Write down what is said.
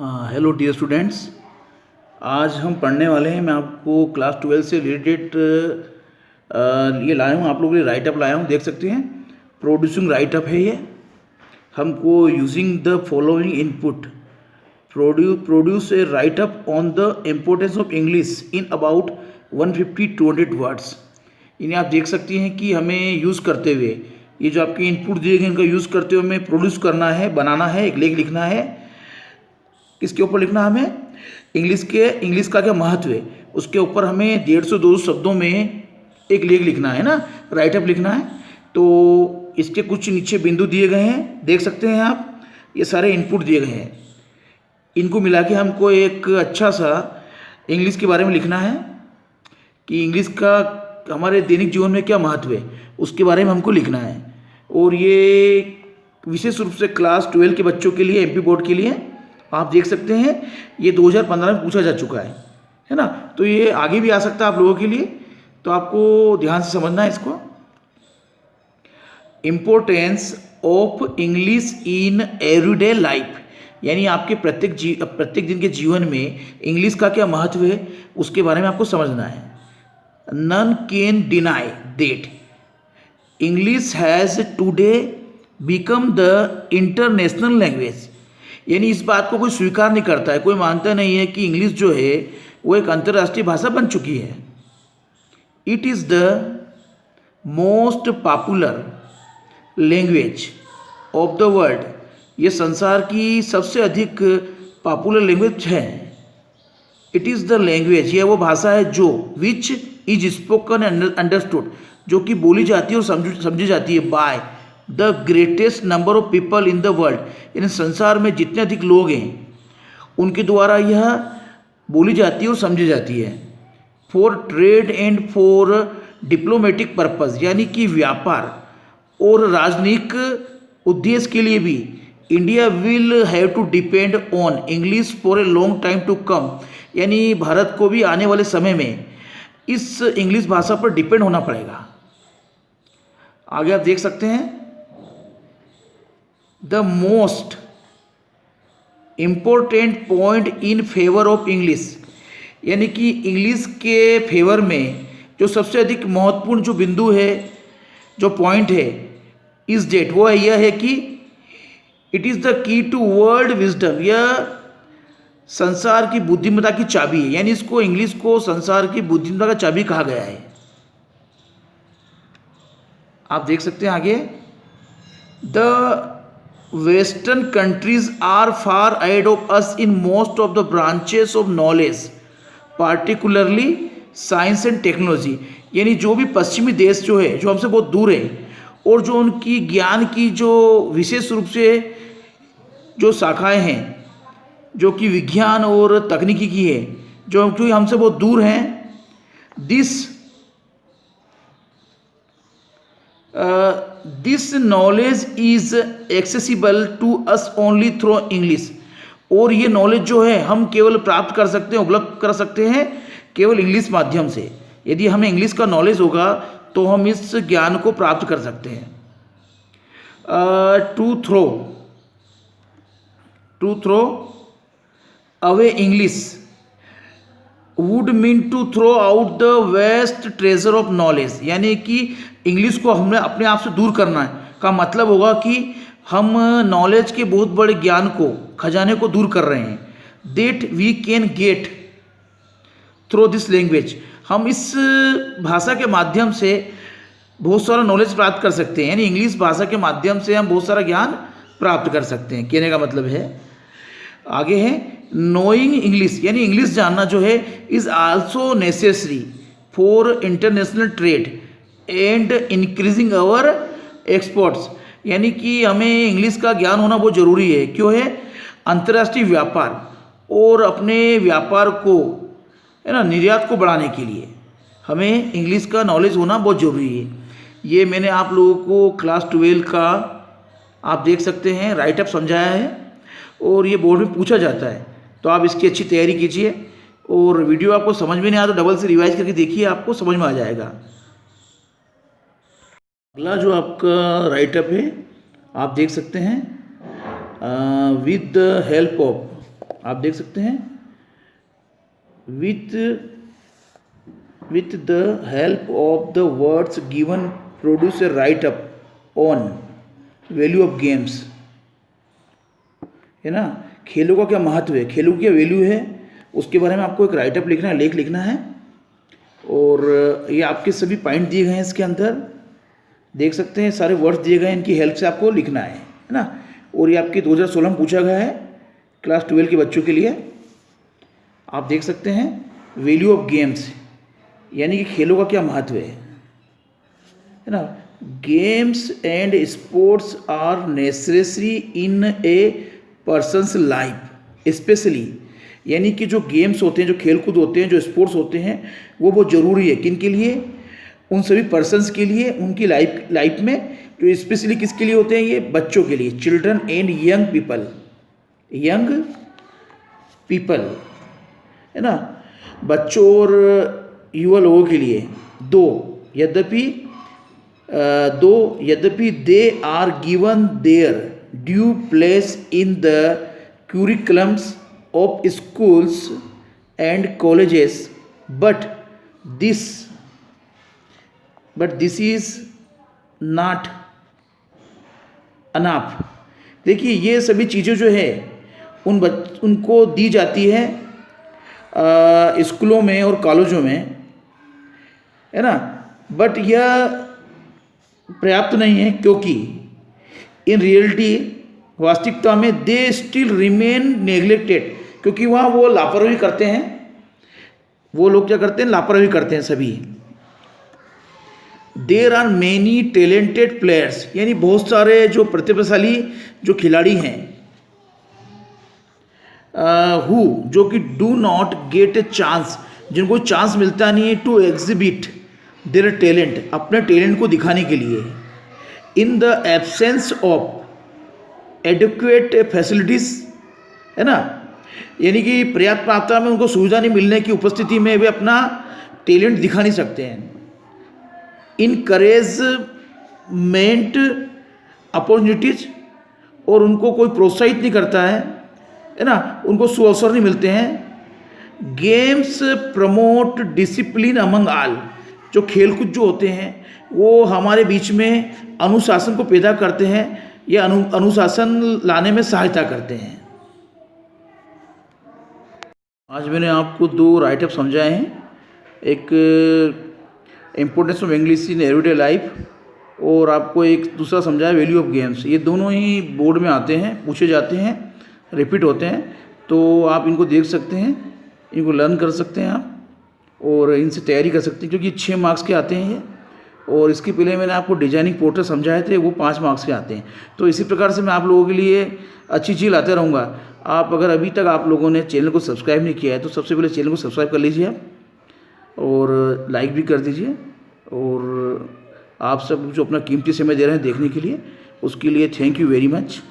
Hello dear students. आज हम पढ़ने वाले हैं, मैं आपको क्लास 12 से रिलेटेड ये लाया हूँ, आप लोगों के लिए राइट अप लाया हूँ। देख सकते हैं, प्रोड्यूसिंग राइट अप है ये। हमको using the following input produce a right up on the importance of English in about 150-200 words. इन्हें आप देख सकती हैं कि हमें यूज़ करते हुए, ये जो आपके इनपुट दिए गए इनका यूज़ करते हुए हमें प्रोड्यूस करना है, बनाना है, एक लेख लिखना है। किसके ऊपर लिखना है हमें? इंग्लिश का क्या महत्व है उसके ऊपर हमें 150-200 शब्दों में एक लेख लिखना है ना, राइटअप लिखना है। तो इसके कुछ नीचे बिंदु दिए गए हैं, देख सकते हैं आप, ये सारे इनपुट दिए गए हैं। इनको मिला के हमको एक अच्छा सा इंग्लिश के बारे में लिखना है कि इंग्लिश का हमारे दैनिक जीवन में क्या महत्व है उसके बारे में हमको लिखना है। और ये विशेष रूप से क्लास 12 के बच्चों के लिए, एमपी बोर्ड के लिए आप देख सकते हैं, ये 2015 में पूछा जा चुका है ना। तो ये आगे भी आ सकता है आप लोगों के लिए, तो आपको ध्यान से समझना है इसको। Importance of English in everyday life, यानी आपके प्रत्येक दिन के जीवन में इंग्लिश का क्या महत्व है उसके बारे में आपको समझना है। None can deny that English has today become the international language, यानी इस बात को कोई स्वीकार नहीं करता है, कोई मानता नहीं है कि इंग्लिश जो है वो एक अंतर्राष्ट्रीय भाषा बन चुकी है। It is the most popular language of the world, ये संसार की सबसे अधिक पॉपुलर लैंग्वेज है। इट इज़ द लैंग्वेज, यह वो भाषा है जो which is spoken and understood, जो कि बोली जाती है और समझी जाती है by the greatest number of people in the world, यानी संसार में जितने अधिक लोग हैं उनके द्वारा यह बोली जाती है और समझी जाती है। For trade and for diplomatic purpose, यानी कि व्यापार और राजनीतिक उद्देश्य के लिए भी India will have to depend on English for a long time to come, यानी भारत को भी आने वाले समय में इस इंग्लिश भाषा पर डिपेंड होना पड़ेगा। आगे आप देख सकते हैं, the most important point in favour of English, यानी कि इंग्लिश के फेवर में जो सबसे अधिक महत्वपूर्ण जो बिंदु है, जो पॉइंट है, इस डेट वो है, यह है कि it is the key to world wisdom, यह संसार की बुद्धिमत्ता की चाबी है, यानी इसको इंग्लिश को संसार की बुद्धिमत्ता का चाबी कहा गया है। आप देख सकते हैं आगे, the western countries are far ahead of us in most of the branches of knowledge, particularly science and technology, यानी जो भी पश्चिमी देश जो है, जो हमसे बहुत दूर है और जो उनकी ज्ञान की जो विशेष रूप से जो शाखाएं हैं, जो कि विज्ञान और तकनीकी की है, जो हमसे बहुत दूर हैं, this knowledge is accessible to us only through English, और ये नॉलेज जो है हम केवल प्राप्त कर सकते हैं, उपलब्ध कर सकते हैं केवल इंग्लिश माध्यम से। यदि हमें इंग्लिश का नॉलेज होगा तो हम इस ज्ञान को प्राप्त कर सकते हैं। To throw away English would mean to throw out the vast treasure of knowledge, यानी कि इंग्लिश को हमें अपने आप से दूर करना है का मतलब होगा कि हम नॉलेज के बहुत बड़े ज्ञान को, खजाने को दूर कर रहे हैं। That we can get through this language, हम इस भाषा के माध्यम से बहुत सारा नॉलेज प्राप्त कर सकते हैं, यानी इंग्लिश भाषा के माध्यम से हम बहुत सारा ज्ञान प्राप्त कर सकते हैं, कहने का मतलब है। आगे है, नोइंग इंग्लिश, यानी इंग्लिश जानना जो है is also necessary for international trade and increasing our exports, यानी कि हमें इंग्लिश का ज्ञान होना बहुत ज़रूरी है। क्यों है? अंतर्राष्ट्रीय व्यापार और अपने व्यापार को, है ना, निर्यात को बढ़ाने के लिए हमें इंग्लिश का नॉलेज होना बहुत ज़रूरी है। ये मैंने आप लोगों को क्लास 12 का आप देख सकते हैं राइटअप समझाया है, और ये बोर्ड में पूछा जाता है, तो आप इसकी अच्छी तैयारी कीजिए। और वीडियो आपको समझ में नहीं आया तो डबल से रिवाइज करके देखिए, आपको समझ में आ जाएगा। अगला जो आपका राइटअप है आप देख सकते हैं, विद द हेल्प ऑफ आप देख सकते हैं, with the help of the words given produce a write up on value of games, है ना। खेलों का क्या महत्व है, खेलों की क्या वैल्यू है, उसके बारे में आपको एक राइट अप लिखना है, लेख लिखना है। और ये आपके सभी पॉइंट दिए गए हैं इसके अंदर, देख सकते हैं सारे वर्ड्स दिए गए हैं, इनकी हेल्प से आपको लिखना है ना। और ये आपके 2016 में पूछा गया है क्लास 12 के बच्चों के लिए। आप देख सकते हैं वैल्यू ऑफ गेम्स, यानी कि खेलों का क्या महत्व है ना। Games and sports are necessary in a person's life specially, यानी कि जो गेम्स होते हैं, जो खेलकूद होते हैं, जो स्पोर्ट्स होते हैं, वो बहुत ज़रूरी है। किन के लिए? उन सभी पर्सन्स के लिए, उनकी लाइफ में, जो स्पेशली किसके लिए होते हैं? ये बच्चों के लिए, चिल्ड्रन एंड यंग पीपल, है ना, बच्चों और युवा लोगों के लिए। यद्यपि they are given their due place in the curriculums of schools and colleges, but this is not enough। देखिए ये सभी चीज़ें जो है उनको दी जाती है स्कूलों में और कॉलेजों में, है ना, बट यह पर्याप्त नहीं है, क्योंकि इन रियलिटी, वास्तविकता में, दे स्टिल रिमेन नेग्लेक्टेड, क्योंकि वहाँ वो लापरवाही करते हैं। वो लोग क्या करते हैं? लापरवाही करते हैं सभी। There are many talented players, यानी बहुत सारे जो प्रतिभाशाली जो खिलाड़ी हैं, जो कि do not gate a chance, जिनको चांस मिलता नहीं है, टू एग्जिबिट देयर टैलेंट, अपने टैलेंट को दिखाने के लिए, in the absence of adequate facilities, है ना, यानी कि पर्याप्त मात्रा में उनको सुविधा नहीं मिलने की उपस्थिति में वे अपना टैलेंट दिखा नहीं सकते हैं। इनकरेजमेंट अपॉर्चुनिटीज, और उनको कोई प्रोत्साहित नहीं करता है ना, उनको सुअवसर नहीं मिलते हैं। Games promote discipline among all, जो खेलकूद जो होते हैं वो हमारे बीच में अनुशासन को पैदा करते हैं, या अनुशासन लाने में सहायता करते हैं। आज मैंने आपको 2 राइटअप समझाए हैं, एक importance of English in everyday life, और आपको एक दूसरा समझाया वैल्यू ऑफ गेम्स। ये दोनों ही बोर्ड में आते हैं, पूछे जाते हैं, रिपीट होते हैं, तो आप इनको देख सकते हैं, इनको लर्न कर सकते हैं आप, और इनसे तैयारी कर सकते हैं, क्योंकि 6 मार्क्स के आते हैं ये। और इसके पहले मैंने आपको डिजाइनिंग पोर्ट्रेट समझाए थे, वो 5 मार्क्स के आते हैं। तो इसी प्रकार से मैं आप लोगों के लिए अच्छी चीज़ लाते रहूँगा। आप अगर अभी तक आप लोगों ने चैनल को सब्सक्राइब नहीं किया है, तो सबसे पहले चैनल को सब्सक्राइब कर लीजिए आप, और लाइक भी कर दीजिए। और आप सब जो अपना कीमती समय दे रहे हैं देखने के लिए, उसके लिए थैंक यू वेरी मच।